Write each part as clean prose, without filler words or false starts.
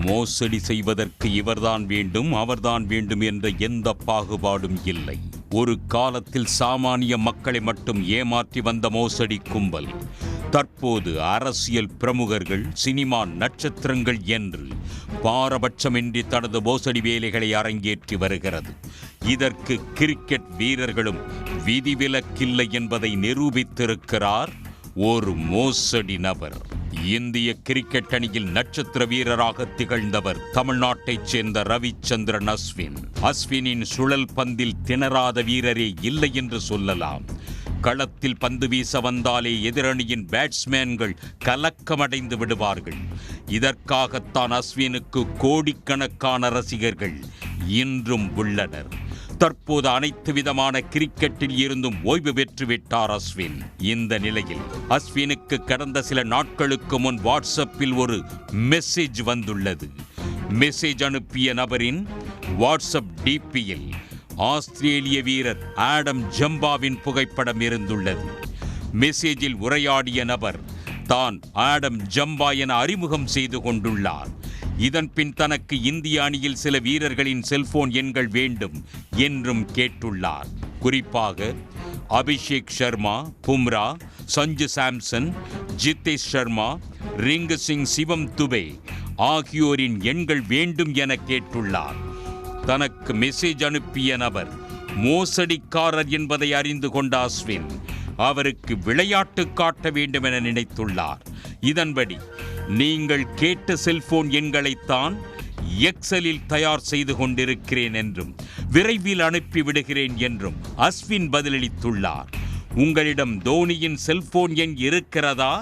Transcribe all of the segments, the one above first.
மோசடி செய்வதற்கு இவர்தான் வேண்டும் அவர்தான் வேண்டும் என்ற எந்த பாகுபாடும் இல்லை. ஒரு காலத்தில் சாமானிய மக்களை மட்டும் ஏமாற்றி வந்த மோசடி கும்பல் தற்போது அரசியல் பிரமுகர்கள், சினிமா நட்சத்திரங்கள் என்று பாரபட்சமின்றி தனது மோசடி வேலைகளை அரங்கேற்றி வருகிறது. இதற்கு கிரிக்கெட் வீரர்களும் விதிவிலக்கில்லை என்பதை நிரூபித்திருக்கிறார் ஒரு மோசடி நபர். இந்திய கிரிக்கெட் அணியில் நட்சத்திர வீரராக திகழ்ந்தவர் தமிழ்நாட்டைச் சேர்ந்த ரவிச்சந்திரன் அஸ்வின். அஸ்வினின் சுழல் பந்தில் திணறாத வீரரே இல்லை என்று சொல்லலாம். களத்தில் பந்து வீச வந்தாலே எதிரணியின் பேட்ஸ்மேன்கள் கலக்கமடைந்து விடுவார்கள். இதற்காகத்தான் அஸ்வினுக்கு கோடிக்கணக்கான ரசிகர்கள் இன்றும் உள்ளனர். தற்போது அனைத்து விதமான கிரிக்கெட்டில் இருந்தும் ஓய்வு பெற்றுவிட்டார் அஸ்வின். இந்த நிலையில் அஸ்வினுக்கு கடந்த சில நாட்களுக்கு முன் வாட்ஸ்அப்பில் ஒரு மெசேஜ் வந்துள்ளது. மெசேஜ் அனுப்பிய நபரின் வாட்ஸ்அப் டிபியில் ஆஸ்திரேலிய வீரர் ஆடம் ஜம்பாவின் புகைப்படம் இருந்துள்ளது. மெசேஜில் உரையாடிய நபர் தான் ஆடம் ஜம்பா என அறிமுகம் செய்து கொண்டுள்ளார். இதன் பின் தனக்கு இந்திய அணியில் சில வீரர்களின் செல்போன் எண்கள் வேண்டும் என்றும் கேட்டுள்ளார். குறிப்பாக அபிஷேக் சர்மா, பும்ரா, சஞ்சு சாம்சன், ஜிதேஷ் சர்மா, ரிங்கு சிங், சிவம் துபே ஆகியோரின் எண்கள் வேண்டும் என கேட்டுள்ளார். தனக்கு மெசேஜ் அனுப்பிய நபர் மோசடிக்காரர் என்பதை அறிந்து கொண்ட அஸ்வின் அவருக்கு விளையாட்டு காட்ட வேண்டும் என நினைத்துள்ளார். இதன்படி நீங்கள் கேட்ட செல்போன் எண்களைத்தான் எக்ஸலில் தயார் செய்து கொண்டிருக்கிறேன் என்றும் விரைவில் அனுப்பிவிடுகிறேன் என்றும் அஸ்வின் பதிலளித்துள்ளார். உங்களிடம் தோனியின் செல்போன் எண் இருக்கிறதா,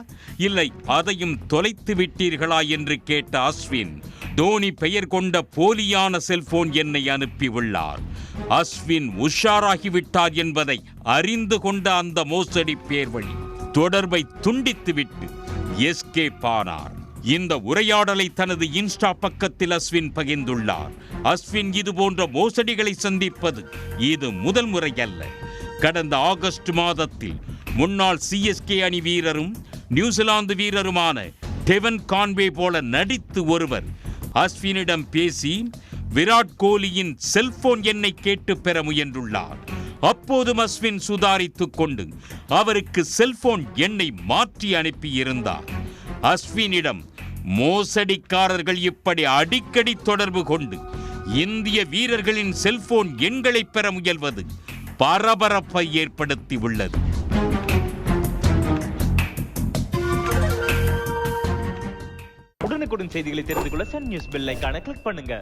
இல்லை அதையும் தொலைத்து விட்டீர்களா என்று கேட்ட அஸ்வின் தோனி பெயர் கொண்ட போலியான செல்போன் எண்ணை அனுப்பியுள்ளார். அஸ்வின் உஷாராகிவிட்டார் என்பதை அறிந்து கொண்ட அந்த மோசடி பேர்வழி தொடர்பை துண்டித்துவிட்டு எஸ்கேப் ஆனார். இந்த உரையாடலை தனது இன்ஸ்டா பக்கத்தில் அஸ்வின் பகிர்ந்துள்ளார். அஸ்வின் இது போன்ற மோசடிகளை சந்திப்பது இது முதல் முறை அல்ல. கடந்த ஆகஸ்ட் மாதத்தில் முன்னாள் சிஎஸ்கே அணி வீரரும் நியூசிலாந்து வீரருமான டெவன் கான்வே போல நடித்து ஒருவர் அஸ்வினிடம் பேசி விராட் கோலியின் செல்போன் எண்ணை கேட்டு பெற முயன்றுள்ளார். அப்போதும் அஸ்வின் சுதாரித்துக் கொண்டு அவருக்கு செல்போன் எண்ணை மாற்றி அனுப்பியிருந்தார். அஸ்வினிடம் மோசடிக்காரர்கள் இப்படி அடிக்கடி தொடர்பு கொண்டு இந்திய வீரர்களின் செல்போன் எண்களை பெற முயல்வது பரபரப்பை ஏற்படுத்தி உள்ளது. உடனுக்குடன் செய்திகளை தெரிந்து கொள்ள சன் நியூஸ் பெல் ஐகானை கிளிக் பண்ணுங்க.